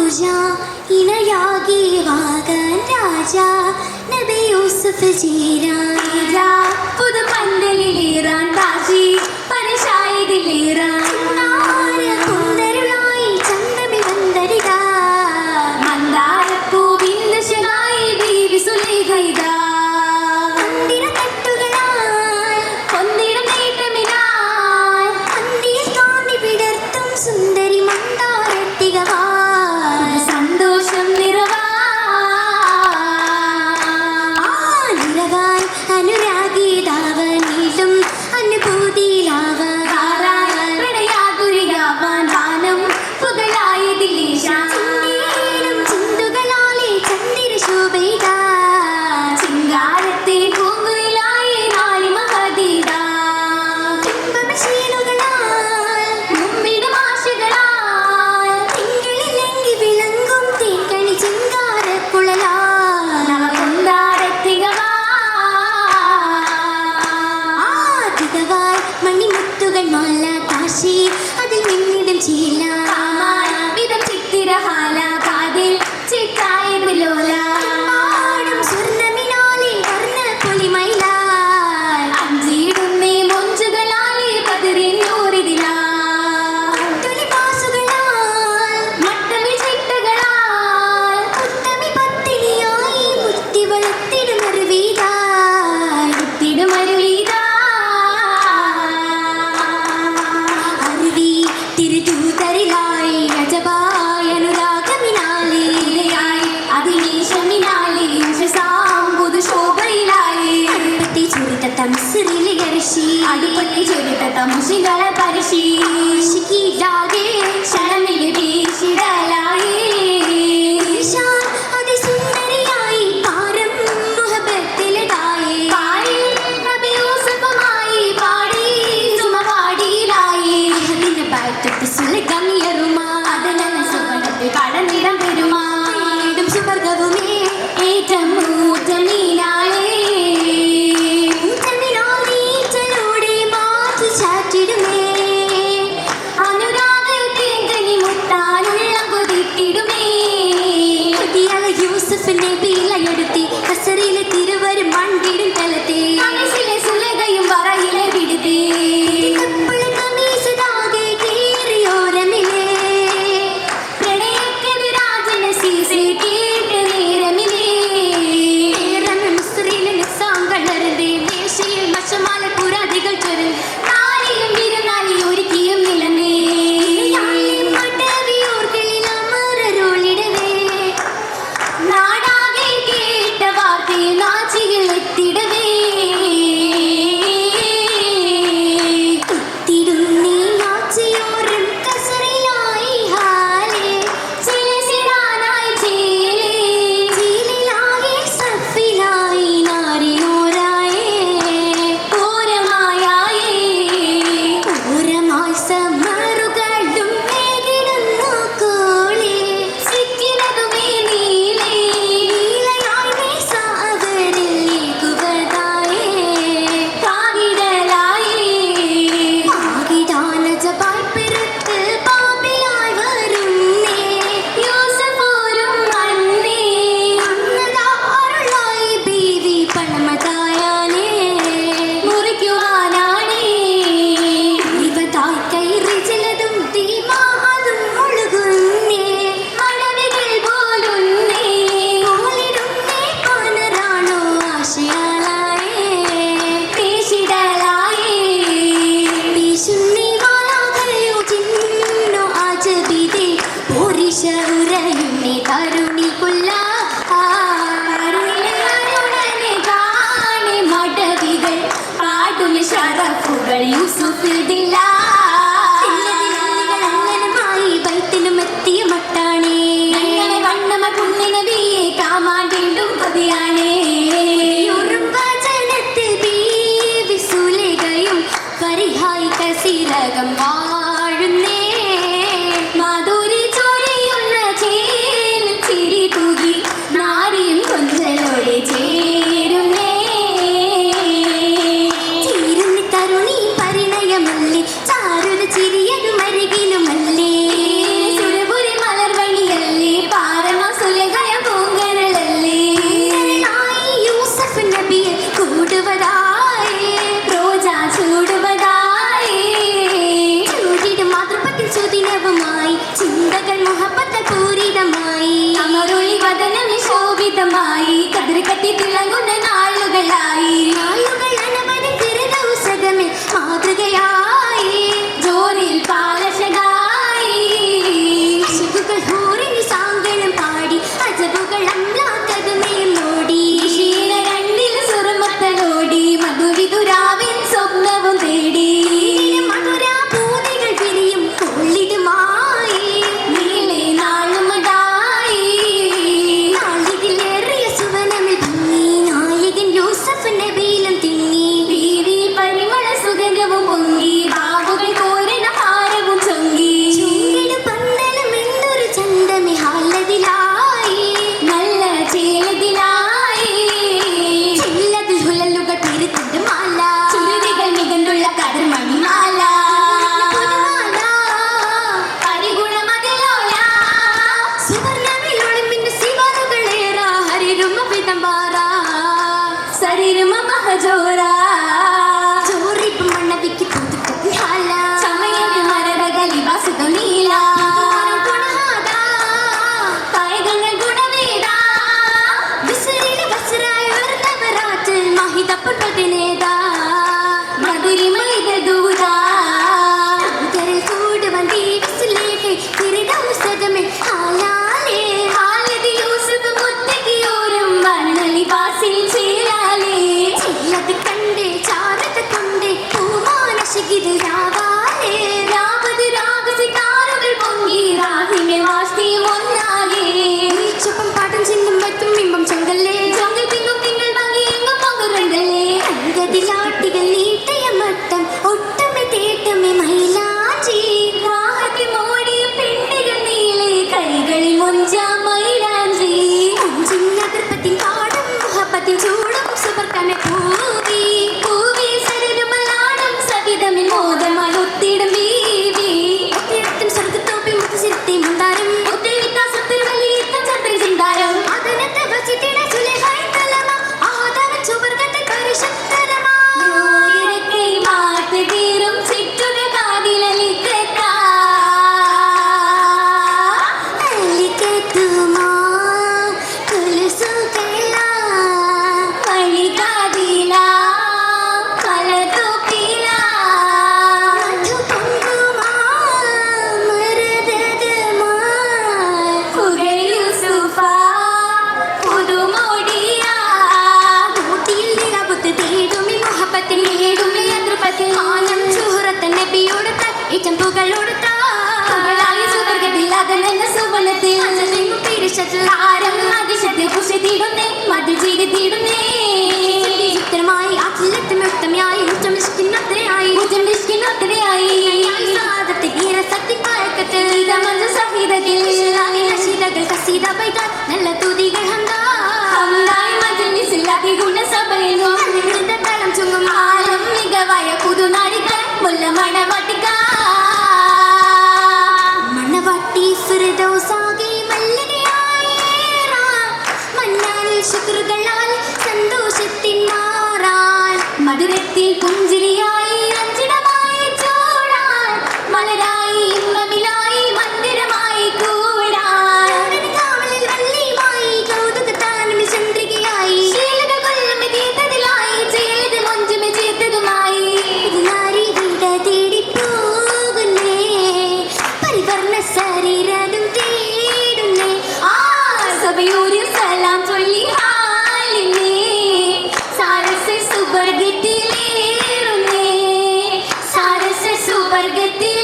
പൂജ ഇണയാകി Wagen രാജ നബി യൂസുഫ് ജീരാ പുതുപന്തലിലേറാൻ താജി പരശായതിലേറാൻ കുന്തരുളായി ചന്തമി വന്തരിതാ മന്ദാരപ്പൂവിന്ദശനായി ബീവി സുലൈഖൈദാ സുന്ദരി മന്ദാരത്തികവാ സന്തോഷം നിറവാൻ അനുരാഗീതാവനീലും അനുഭൂതിയിലാവാൻ ദാനം പുകളായതിലേശ ചിന്തുകളാലെ ചന്ദിര ശോഭയിത ചിങ്കാരത്തെ പൂങ്കുയിലായി നാളി മഹദീത അതിൽ മിന്നിടും ചീല വിധം ചിത്തിരഹാല കാതിൽ ചിത്തായതിലോല സ്വർണ്ണമിനാലെ വർണ്ണ പൊലിമൈല അഞ്ചിടുന്നേ മൊഞ്ചുകളാലെ പതിരിന്നൂറിതിലാസുകളാൽ മട്ടമി ചിട്ടകളാൽ മുത്തമി പത്തിനിയായി മുത്തി വളർത്തിടുമരുവീതാ തിരുതൂതരിലായി അജബായ അനുരാഗമിനാലേ അതിനേശമിനാലേ സാമ്പുതു ശോഭയിലായി അടുപ്പത്തി ചുരുത്ത തമസിലെ അരശി അടുപ്പത്തി ചുരുത്ത തമസികളെ പരശി ശിക്കിലാകെ ശരമിലെ വീശിടലായി അതിസുന്ദരിയായി പാരം മുഹബത്തിലതായി നബി യൂസുഫുമായി പാടി സുമവാടിയിലായി പടനിടം പെരുമാ സുവർഗവുമേ ഏറ്റവും യൂസുഫ് നബിയിലെടുത്തി കസറിയിലെ തിരുവരും മൺവിടും തലത്തെ സുലകയും പറയിലെ വിടുതേ വാഴുന്നേ മാധുരി ചോരിയുള്ള ചേൽ ചിരി തൂകി നാരിയും കൊഞ്ചലോടെ ചേരുന്നേ ചേരുന്ന തരുണി പരിണയമല്ലേ ചാരുത ചിരിയതു മരുകിലുമല്ലേ സുരപുരി മലർവണിയല്ലേ കത്തി തിളങ്ങുന്ന നാളുകളായി അനവധി ഫിർദൗസകമേ മാതൃകയായി ജോലിയിൽ പാലശകായി ശുഭകൾ ഹൂറിന് സാങ്കണം പാടി അജബുകൾ അമ്ലാക്കതുമേ മോടി ക്ഷീണ രണ്ടിൽ സുറുമത്തലോടി മധുവിതുരാവിൻ സ്വപ്നവും തേടി മധുരാ പൂതികൾ വിരിയും കൊള്ളിതുമായി നീളെ നാളുമതായി നാളിതിലേറിയ സുവനമിൽ ഭംഗി നായകൻ യൂസഫ് നബിയിലും തിങ്ങി വീതി പരിമള സുഗന്ധവും പൊങ്ങി ബാബുകൾ കോരണ ഹാരവും ചൊങ്കി ചുങ്കിട് പന്തലും എന്തൊരു ചന്തമേ ഹാലതിലായി നല്ല ചേലതിലായി ചില്ലതിൽ ഹുലലുകൾ പിരിത്തിട്ട് മാല ചുരുതികൾ മികണ്ടുള്ള കതിർമണിമാല പരിഗുണമതിലോല സുവർണമിലൊളിമിന്റെ ശിവനുകളേറ ഹരിരുമ വിതമ്പാറ സരിരുമ മഹജോര ചോറിപ്പ് മണ്ണവിക്ക് പുതുക്കത്തി ഹാല സമയത്ത് മരതകളി വസുത നീല കായകങ്ങൾ ഗുണവേദ വിസരില് വസരായി ഉയർന്നവരാറ്റിൽ മഹിതപ്പെട്ടതിനേതാ മധുരിമൈത ദൂത ഉദരിൽ കൂടുവൻ ദീപസുലേഖை ഫിർദൗസകമേ ഹാലാലേ ഹാലതി യൂസുഫ് മുത്തകിയോരും വന്നലി ബാസിൽ ചേലാലേ ചില്ലത് കണ്ടേ ചാരത് കൊണ്ടേ പൂമാനശികിതിൽ രാവാലേ രാവത് രാഗസിതാരുകൾ പൊങ്ങി രാഹിനെ വാസ്തി ഒന്നാകെ ചുപ്പം പാട്ടും ചിന്നും വറ്റും ബിംബം ചെങ്കല്ലേ ചൊങ്കിൽ തിങ്ങും തിങ്കൾ വാങ്ങി എങ്ങും പങ്കുരണ്ടല്ലേ അങ്കതിലാട്ടികൾ നീട്ടിയ മട്ടം ഒട്ടമേ തേട്ടമേ മൈലാഞ്ചി രാഹത്തി മോടിയ പിണ്ടികൾ നീളെ കൈകളിൽ മൊഞ്ച മൈലാഞ്ചി ചിന്നകൃപ്പത്തിൻ പാടും മുഹബത്തിൻ ചൂടും സുബർക്കമെ പൂവി പൂവി സരിരുമലാടും സവിതമിൻ മോദമായി ഒത്തിടും ബീവി ഒത്തിടത്തും സ്വർഗത്തോപ്പി മുത്തുസിരുത്തി മുണ്ടാരം ഒത്തിരി വിത്താസത്തിൽ വലിയ ചന്ദ്രൻ ചിന്താരം അതിനത്തെ വസിത്തിട സുലേഹായി തലമ ആദവ സുവർഗത്തെ പരിശുദ്ധരമാ ോയിരക്കൈ മാറ്റ് തീരും ചിറ്റുക കാതിലലിക്കത്താ അലിക്കത്തുമാ കുലുസുകല പളികാതില കലതുപ്പില മധുപൊങ്കുമാ മരതകമാ പുകൾ യൂസുഫ പുതുമോടിയ കൂട്ടിയിൽ നിറപുത്ത് തേടുമി മുഹബത്തിൻ നേടുമി അതൃപത്തിൽ മാനം സുഹൃത്ത് നബിയോടുത്ത ഇച്ചമ്പുകളോടുത്ത പുകളായ സുവർഗത്തിൽ അതനെന്ന സുവനത്തിൽ അഞ്ചെങ്ങും പിരിശത്തിൽ ആരം അതിശത്തിൽ കുശിതിടുന്നേ മതിൽ ചെയ്തിടുന്നേ ചിത്രമായി അഖിലത്തും ഉത്തമയായി ഉച്ചമിഷ്കിന്നത്രയായി ഉച്ചമിഷ്കിന്നത്രയായി സാദത്തിൽ ഈരസത്തിൽ പായക്കത്തിൽ ഇതമഞ്ച സഹിതത്തിൽ നശീതകൾ കസീത പൈതാൽ നല്ല തുതികൾ ഹംദായി മജ്ലിസിൽ അതിഗുണ സഭയിലും തലം ചുങ്ങും ആലം മികവായ പുതുനാടികൾ മുല്ല മണവാട്ടിക മണവാട്ടി ഫിർദൗസാകെ മല്ലികയായേറാൻ മന്നാനിൽ ശുക്രുകളാൽ സന്തോഷത്തിൻ മാറാൻ മധുരത്തിൽ പുഞ്ചിരിയായി അഞ്ചിടമായി ചൂടാൻ മലരായി ഇമ്പമിലായി മന്ദിരമായി കൂടാൻ കാവലിൽ വള്ളിയുമായി കൗതുകത്താനും ചന്ദ്രികയായി ശീലത കൊല്ലമെ തീർത്തതിലായി ചെയ്ത് മൊഞ്ചുമെ ചേർത്തതുമായി നാരി വീട തേടിപ്പോകുന്നേ പരിവർണ ശരീരതും തേടുന്നേ ആ സഭയൂരിൽ സലാം ചൊല്ലി ഹാലിനേ സാരസ സുവർഗത്തിലേറുന്നേ സാരസ സുവർഗത്തിൽ